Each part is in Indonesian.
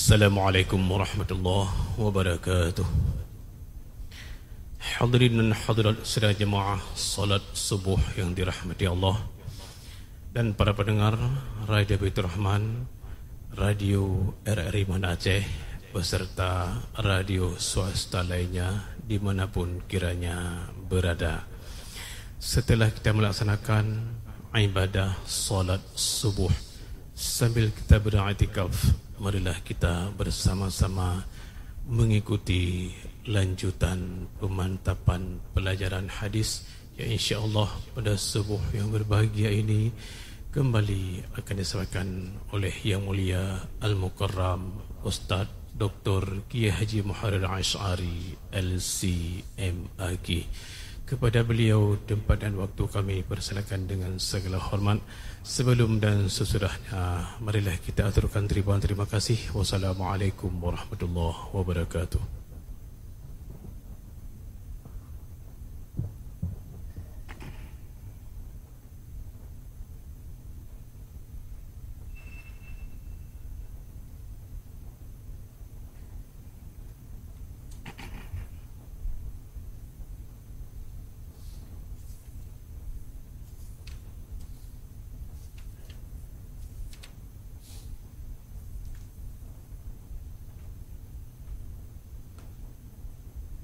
Assalamualaikum warahmatullahi wabarakatuh. Hadirin dan hadirat sidang jemaah salat subuh yang dirahmati Allah dan para pendengar Radio Baitur Rahman, Radio RRI Banda Aceh beserta radio swasta lainnya dimanapun kiranya berada. Setelah kita melaksanakan ibadah salat subuh sambil kita beriktikaf, marilah kita bersama-sama mengikuti lanjutan pemantapan pelajaran hadis yang insya-Allah pada subuh yang berbahagia ini kembali akan disampaikan oleh Yang Mulia Al-Mukarram Ustaz Dr. Kiai Haji Muharrir Asy'ari LCMAG. Kepada beliau tempat dan waktu kami persilakan dengan segala hormat. Sebelum dan sesudahnya, marilah kita aturkan terima kasih. Wassalamualaikum warahmatullahi wabarakatuh.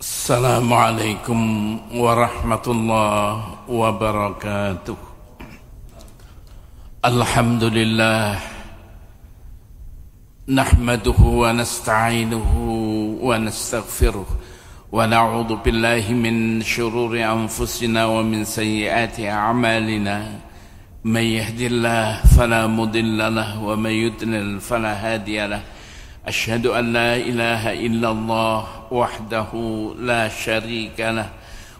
Assalamualaikum warahmatullahi wabarakatuh. Alhamdulillah nahmaduhu wa nasta'inuhu wa nastaghfiruh wa na'udzu billahi min shururi anfusina wa min sayyiati a'malina. May yahdihillahu fala mudilla lahu wa may yudlil fala hadiya lahu. أشهد أن لا إله إلا الله وحده لا شريك له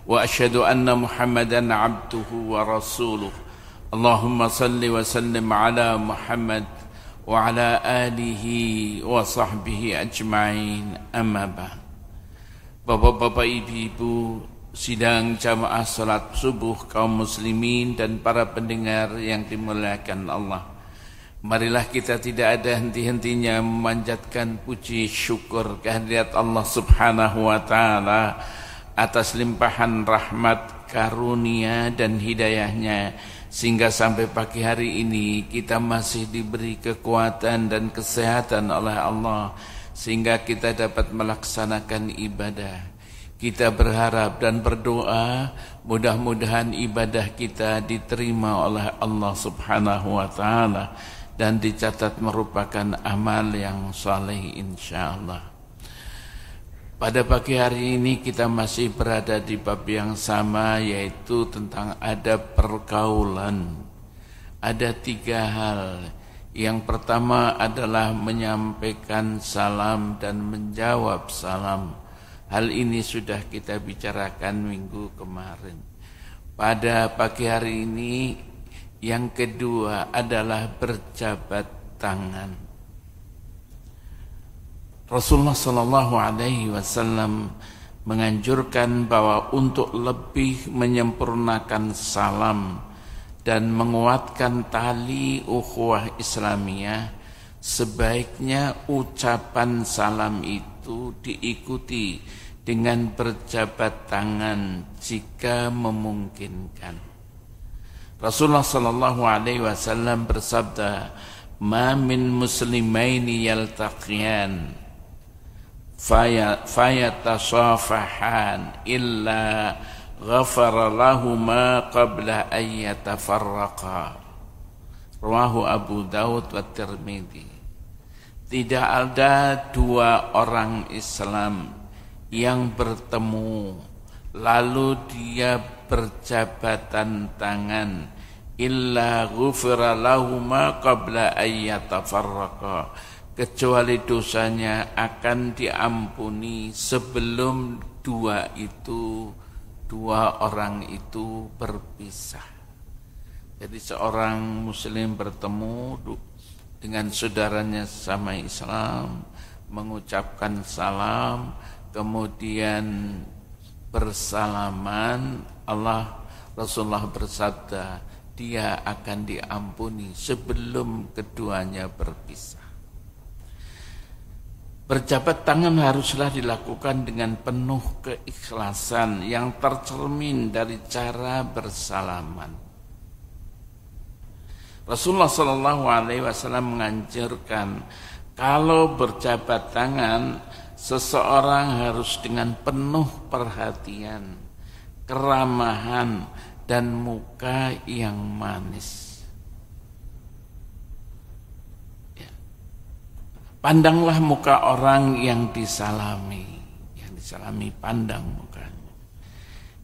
وأشهد أن محمدا عبده ورسوله اللهم صل وسلم على محمد وعلى آله وصحبه أجمعين أما بعد. Bapak-bapak, ibu-ibu sidang jamaah salat subuh kaum muslimin dan para pendengar yang dimuliakan Allah, marilah kita tidak ada henti-hentinya memanjatkan puji syukur kehadirat Allah Subhanahu wa Ta'ala atas limpahan rahmat, karunia dan hidayahnya, sehingga sampai pagi hari ini kita masih diberi kekuatan dan kesehatan oleh Allah sehingga kita dapat melaksanakan ibadah. Kita berharap dan berdoa mudah-mudahan ibadah kita diterima oleh Allah Subhanahu wa Ta'ala dan dicatat merupakan amal yang saleh insyaallah. Pada pagi hari ini kita masih berada di bab yang sama, yaitu tentang adab pergaulan. Ada 3 hal. Yang pertama adalah menyampaikan salam dan menjawab salam. Hal ini sudah kita bicarakan minggu kemarin. Pada pagi hari ini yang kedua adalah berjabat tangan. Rasulullah sallallahu alaihi wasallam menganjurkan bahwa untuk lebih menyempurnakan salam dan menguatkan tali ukhuwah Islamiyah, sebaiknya ucapan salam itu diikuti dengan berjabat tangan jika memungkinkan. Rasulullah sallallahu alaihi wasallam bersabda, "Ma min muslimaini yaltaqiyan fayatasafahan illa ghafara lahuma qabla an yatafarraqa." Rawahu Abu Daud wa Tirmidzi. Tidak ada 2 orang Islam yang bertemu lalu dia berjabatan tangan illa ghufira lahuma qabla ayyatafarraqa, kecuali dosanya akan diampuni sebelum dua orang itu berpisah. Jadi seorang muslim bertemu dengan saudaranya sama Islam, mengucapkan salam, kemudian bersalaman, Rasulullah bersabda, dia akan diampuni sebelum keduanya berpisah. Berjabat tangan haruslah dilakukan dengan penuh keikhlasan yang tercermin dari cara bersalaman. Rasulullah SAW menganjurkan kalau berjabat tangan seseorang harus dengan penuh perhatian, keramahan, dan muka yang manis. Pandanglah muka orang yang disalami, pandang mukanya.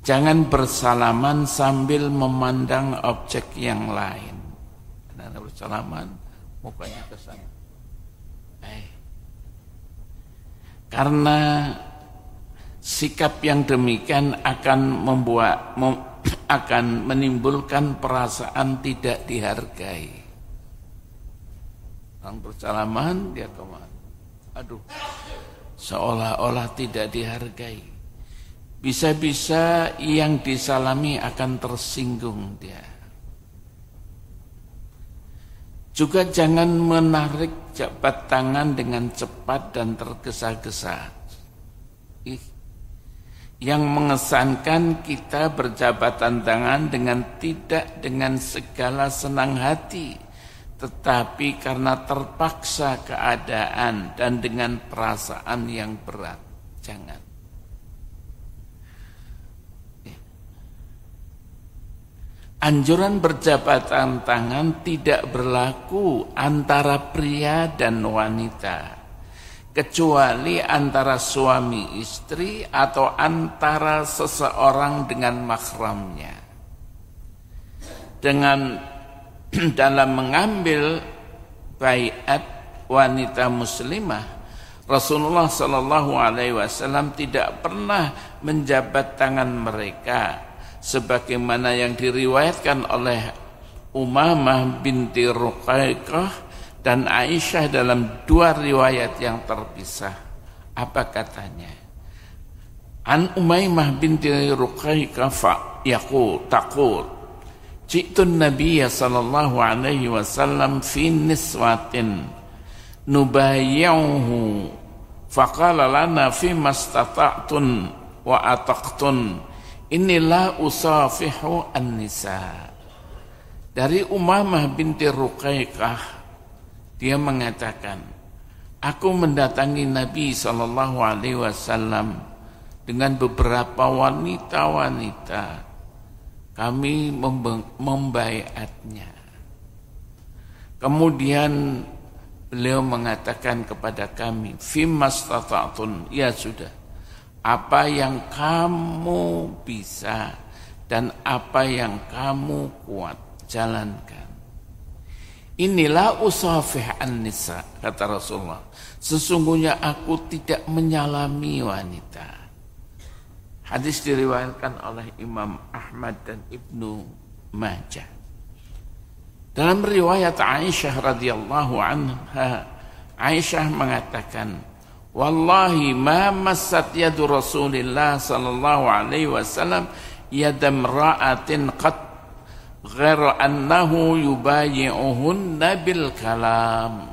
Jangan bersalaman sambil memandang objek yang lain. Karena bersalaman, mukanya ke sana. Karena sikap yang demikian akan menimbulkan perasaan tidak dihargai. Orang bersalaman dia kemana? Aduh, seolah-olah tidak dihargai. Bisa-bisa yang disalami akan tersinggung dia. Juga jangan menarik jabat tangan dengan cepat dan tergesa-gesa. Yang mengesankan kita berjabatan tangan dengan segala senang hati, tetapi karena terpaksa keadaan dan dengan perasaan yang berat. Jangan. Anjuran berjabatan tangan tidak berlaku antara pria dan wanita, kecuali antara suami istri atau antara seseorang dengan mahramnya. Dalam mengambil baiat wanita muslimah, Rasulullah SAW tidak pernah menjabat tangan mereka, sebagaimana yang diriwayatkan oleh Umamah binti Ruqaykah dan Aisyah dalam dua riwayat yang terpisah. Apa katanya? An Umaymah binti Ruqaykah taqul Ji'tun Nabiyya sallallahu alaihi wasallam fi niswatin nubayyuhu faqala lana fi mastata'tun wa ataqtun inilah usafihu an-nisa. Dari Umamah binti Ruqaykah, dia mengatakan, aku mendatangi Nabi sallallahu alaihi wasallam dengan beberapa wanita-wanita. Kami membaiatnya. Kemudian beliau mengatakan kepada kami, "Fimastata'tun," ya sudah, apa yang kamu bisa dan apa yang kamu kuat, jalankan. Inilah usafih an-nisa, kata Rasulullah. Sesungguhnya aku tidak menyalami wanita. Hadis diriwayatkan oleh Imam Ahmad dan Ibnu Majah. Dalam riwayat Aisyah radhiyallahu anha, Aisyah mengatakan, wallahi ma massat yadu Rasulillah sallallahu alaihi wasallam yadam ra'atin qat ghaira annahu yubayyi'uhunna bil kalam.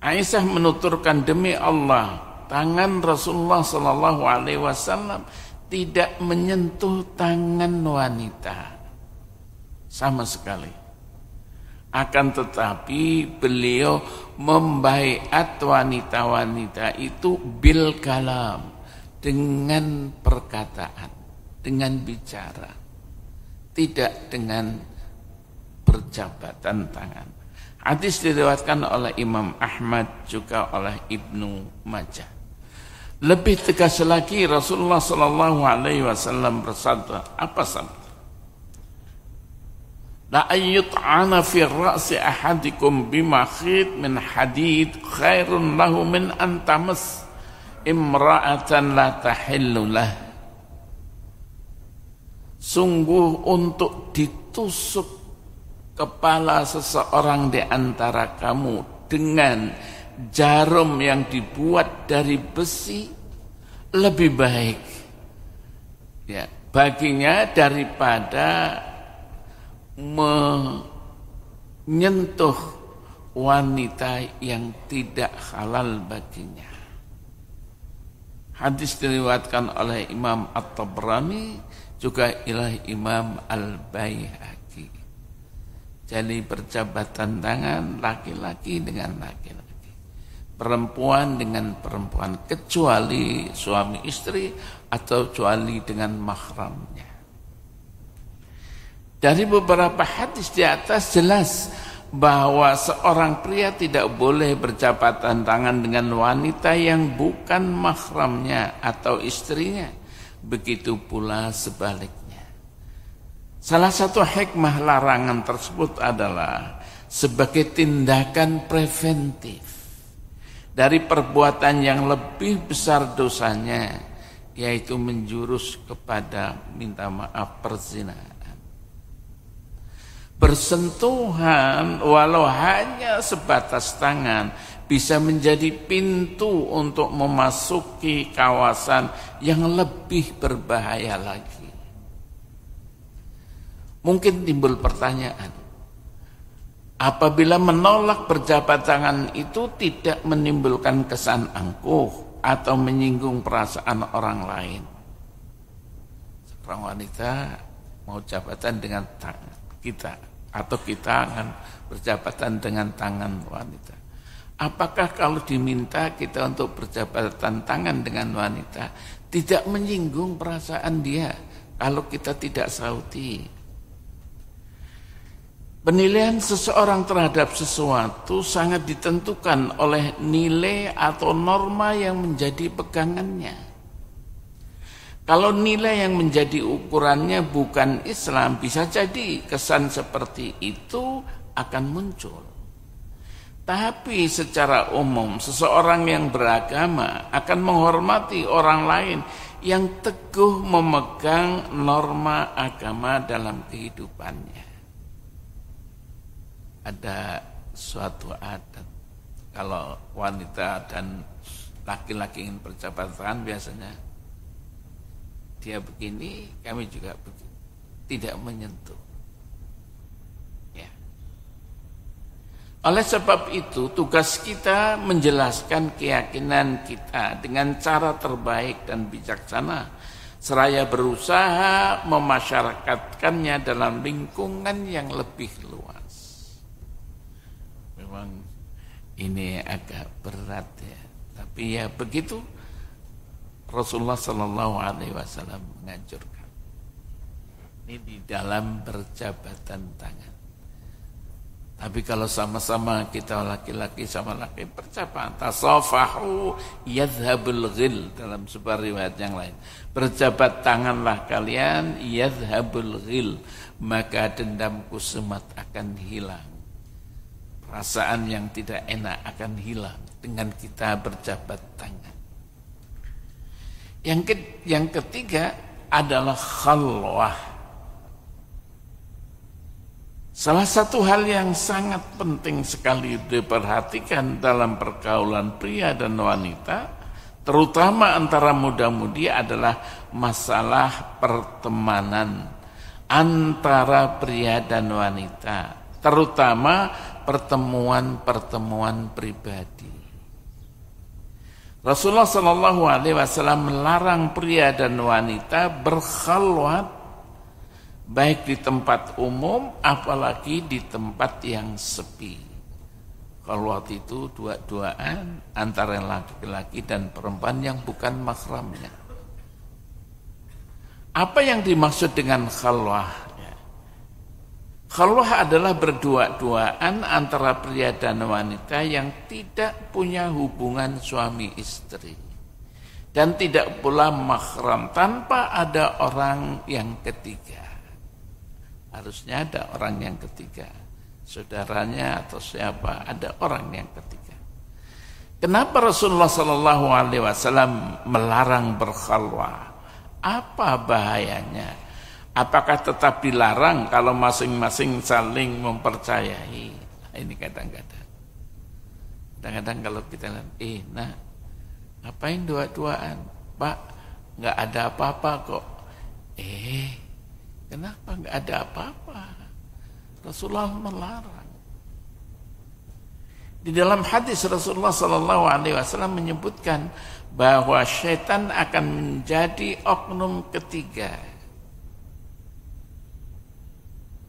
Aisyah menuturkan, demi Allah, tangan Rasulullah sallallahu alaihi wasallam tidak menyentuh tangan wanita sama sekali. Akan tetapi beliau membaiat wanita-wanita itu bil kalam, dengan perkataan, dengan bicara, tidak dengan berjabatan tangan. Hadis diriwayatkan oleh Imam Ahmad juga oleh Ibnu Majah. Lebih tegas lagi Rasulullah sallallahu alaihi wasallam bersabda, apa sabda? La ayyut'ana fi ra'si ahadikum bimakhit min hadid khairun lahu min an tamas imra'atan la tahillu lah. Sungguh untuk ditusuk kepala seseorang di antara kamu dengan jarum yang dibuat dari besi lebih baik ya baginya daripada menyentuh wanita yang tidak halal baginya. Hadis diriwayatkan oleh Imam At-Tabrani juga oleh Imam Al-Baihaqi. Jadi perjabatan tangan laki-laki dengan laki-laki, perempuan dengan perempuan, kecuali suami istri atau kecuali dengan mahramnya. Dari beberapa hadis di atas jelas bahwa seorang pria tidak boleh berjabatan tangan dengan wanita yang bukan mahramnya atau istrinya. Begitu pula sebaliknya. Salah satu hikmah larangan tersebut adalah sebagai tindakan preventif dari perbuatan yang lebih besar dosanya, yaitu menjurus kepada minta maaf perzinahan. Bersentuhan walau hanya sebatas tangan bisa menjadi pintu untuk memasuki kawasan yang lebih berbahaya lagi. Mungkin timbul pertanyaan, apabila menolak berjabat tangan itu tidak menimbulkan kesan angkuh atau menyinggung perasaan orang lain. Seorang wanita mau jabatan dengan tangan kita, atau kita akan berjabatan dengan tangan wanita. Apakah kalau diminta kita untuk berjabatan tangan dengan wanita tidak menyinggung perasaan dia kalau kita tidak sauti? Penilaian seseorang terhadap sesuatu sangat ditentukan oleh nilai atau norma yang menjadi pegangannya. Kalau nilai yang menjadi ukurannya bukan Islam, bisa jadi kesan seperti itu akan muncul. Tapi secara umum, seseorang yang beragama akan menghormati orang lain yang teguh memegang norma agama dalam kehidupannya. Ada suatu adat, kalau wanita dan laki-laki ingin berjabat tangan biasanya dia begini, kami juga begini, tidak menyentuh. Ya. Oleh sebab itu, tugas kita menjelaskan keyakinan kita dengan cara terbaik dan bijaksana, seraya berusaha memasyarakatkannya dalam lingkungan yang lebih luas. Memang ini agak berat ya, tapi ya begitu. Rasulullah Sallallahu Alaihi Wasallam menganjurkan ini di dalam berjabatan tangan. Tapi kalau sama-sama kita laki-laki sama laki berjabatan, tasafahu yadhhabul ghil, dalam sebuah riwayat yang lain, berjabat tanganlah kalian yadhhabul ghil, maka dendam kusumat akan hilang. Perasaan yang tidak enak akan hilang dengan kita berjabat tangan. Yang ketiga adalah khalwah. Salah satu hal yang sangat penting sekali diperhatikan dalam pergaulan pria dan wanita, terutama antara muda-mudi, adalah masalah pertemanan antara pria dan wanita, terutama pertemuan-pertemuan pribadi. Rasulullah Shallallahu Alaihi Wasallam melarang pria dan wanita berkhalwat, baik di tempat umum apalagi di tempat yang sepi. Khalwat itu dua-duaan antara laki-laki dan perempuan yang bukan mahramnya. Apa yang dimaksud dengan khalwah? Khalwah adalah berdua-duaan antara pria dan wanita yang tidak punya hubungan suami istri dan tidak pula mahram, tanpa ada orang yang ketiga. Harusnya ada orang yang ketiga, saudaranya atau siapa, ada orang yang ketiga. Kenapa Rasulullah Sallallahu Alaihi Wasallam melarang berkhalwah? Apa bahayanya? Apakah tetap dilarang kalau masing-masing saling mempercayai? Ini kadang-kadang kalau kita lihat, ngapain dua-duaan? Pak, nggak ada apa-apa kok. Kenapa nggak ada apa-apa? Rasulullah melarang. Di dalam hadis Rasulullah SAW menyebutkan bahwa syaitan akan menjadi oknum ketiga.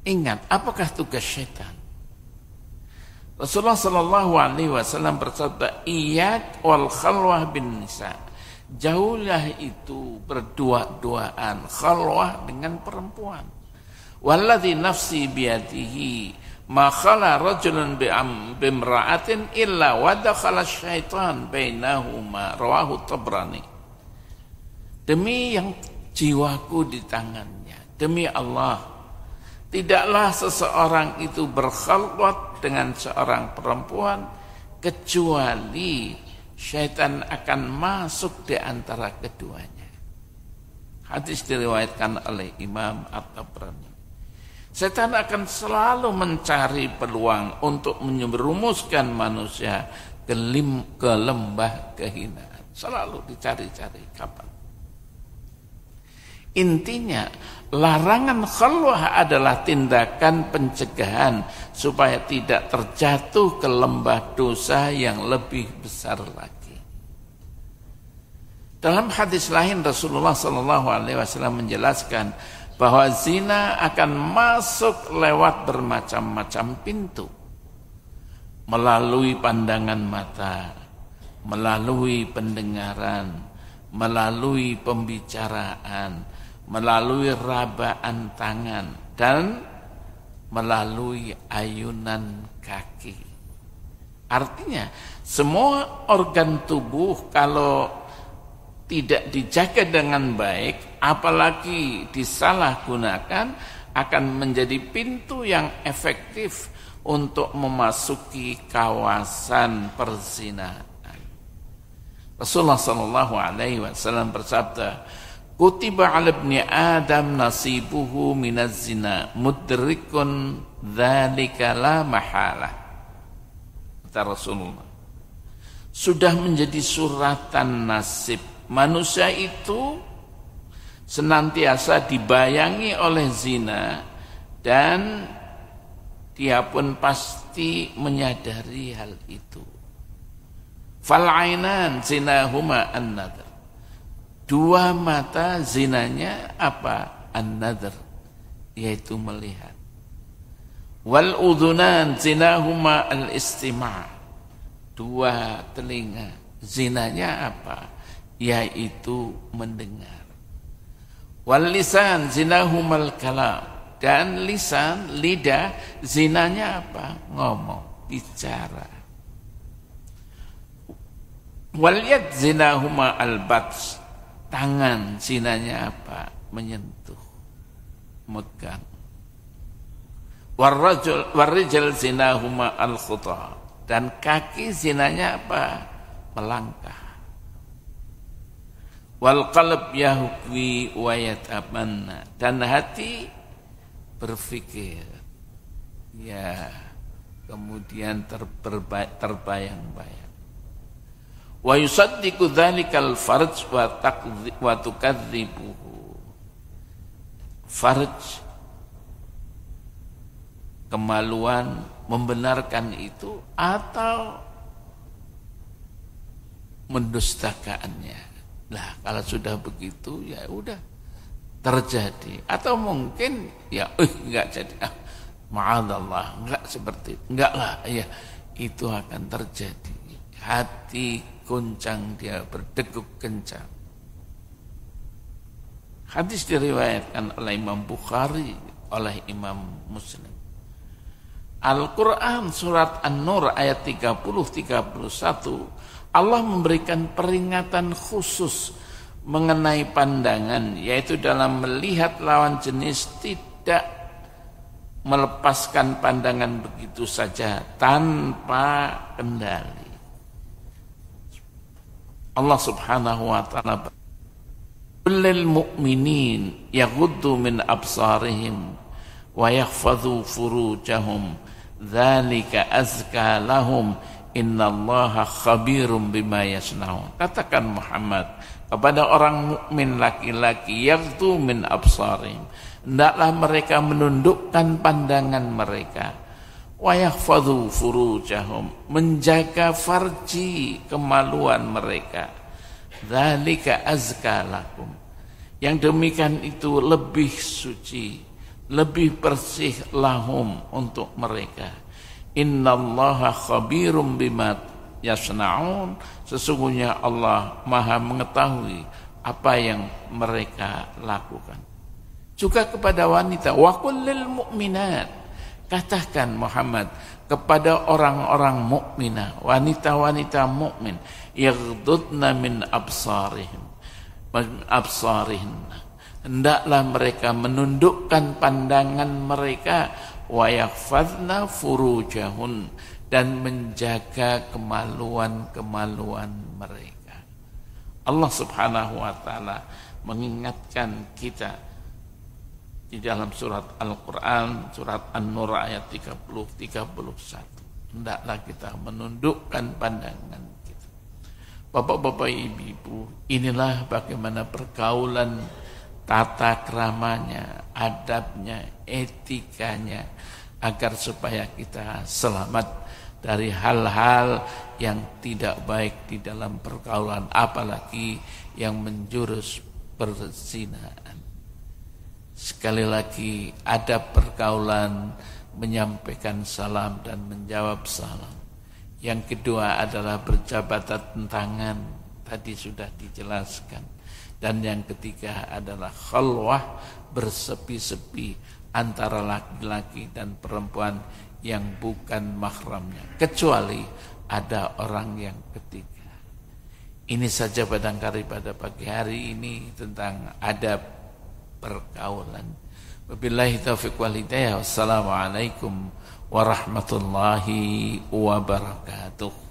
Ingat, apakah tugas syaitan? Rasulullah SAW bersabda, "Iyyak wal khalwah bin nisa." Jauhlah itu berdua-duaan, khalwah dengan perempuan. Walladzi nafsi biyadihi ma khala rajulun bimra'atin illa wadakhala syaitan bainahuma, rawahu Tabrani. Demi yang jiwaku di tangannya, demi Allah, tidaklah seseorang itu berkhalwat dengan seorang perempuan kecuali syaitan akan masuk di antara keduanya. Hadis diriwayatkan oleh Imam At-Tabrani. Setan akan selalu mencari peluang untuk menyerumuskan manusia ke lembah kehinaan. Selalu dicari-cari kapan. Intinya, larangan khalwah adalah tindakan pencegahan supaya tidak terjatuh ke lembah dosa yang lebih besar lagi. Dalam hadis lain Rasulullah SAW menjelaskan bahwa zina akan masuk lewat bermacam-macam pintu. Melalui pandangan mata, melalui pendengaran, melalui pembicaraan, melalui rabaan tangan, dan melalui ayunan kaki. Artinya, semua organ tubuh kalau tidak dijaga dengan baik, apalagi disalahgunakan, akan menjadi pintu yang efektif untuk memasuki kawasan perzinahan. Rasulullah SAW bersabda, "Kutiba 'ala ibni Adam nasibuhu minaz zina, mudrikun dzalika la mahalah." Kata Rasulullah, sudah menjadi suratan nasib manusia itu senantiasa dibayangi oleh zina, dan dia pun pasti menyadari hal itu. Fal'ainan zinahuma an-nadhr. Dua mata zinanya apa? An-nadhr, yaitu melihat. Wal udhunan zinahuma al-istima'. Dua telinga zinanya apa? Yaitu mendengar. Wal lisan zinahumal kalam. Dan lisan, lidah, zinanya apa? Ngomong, bicara. Wal yad zinahuma al-bats. Tangan zinanya apa? Menyentuh, megang. Warrijal zinahuma al-khuta. Dan kaki zinanya apa? Melangkah. Wal qalb yahwi wa yatamanna. Dan hati berpikir, ya, kemudian terbayang-bayang. Wa yusaddiqu dzalikal farj wa tukadzibuhu. Farj, kemaluan, membenarkan itu atau mendustakannya. Nah, kalau sudah begitu ya udah terjadi, atau mungkin ya enggak jadi, ma'adallah, enggak seperti itu, enggak lah, ya itu akan terjadi. Hati goncang, dia berdegup kencang. Hadis diriwayatkan oleh Imam Bukhari, oleh Imam Muslim. Al-Quran surat An-Nur ayat 30-31, Allah memberikan peringatan khusus mengenai pandangan, yaitu dalam melihat lawan jenis tidak melepaskan pandangan begitu saja tanpa kendali. Allah Subhanahu wa ta'ala, "Kullil mu'minin yaghuddu min absarihim wa yakhfadhu furujahum, dzalika azka lahum. Innallaha khabirum bima yasnaun." Katakan Muhammad kepada orang mukmin laki-laki, yaghdu min absarihim, hendaklah mereka menundukkan pandangan mereka, wa yahfadhu furujahum, menjaga farji, kemaluan mereka. Dzalika azka lakum, yang demikian itu lebih suci, lebih bersih lahum, untuk mereka. Innallaha khabirum bima yasna'un, sesungguhnya Allah Maha mengetahui apa yang mereka lakukan. Juga kepada wanita, wa kullil mu'minat, katakan Muhammad kepada orang-orang mukminah, wanita-wanita mukmin, yaghdudna min absarihin, hendaklah mereka menundukkan pandangan mereka, wa yahfazna furujahun, dan menjaga kemaluan-kemaluan mereka. Allah Subhanahu wa taala mengingatkan kita di dalam surat Al-Quran, surat An-Nur ayat 30-31. Hendaklah kita menundukkan pandangan kita. Bapak-bapak, ibu-ibu, inilah bagaimana pergaulan, tata keramanya, adabnya, etikanya, agar supaya kita selamat dari hal-hal yang tidak baik di dalam pergaulan, apalagi yang menjurus perzinaan. Sekali lagi, adab pergaulan, menyampaikan salam dan menjawab salam. Yang kedua adalah berjabatan tangan, tadi sudah dijelaskan. Dan yang ketiga adalah khalwah, bersepi-sepi antara laki-laki dan perempuan yang bukan mahramnya, kecuali ada orang yang ketiga. Ini saja barangkali pada pagi hari ini tentang adab pergaulan. Wabillahi taufiq wal hidayah. Wassalamualaikum warahmatullahi wabarakatuh.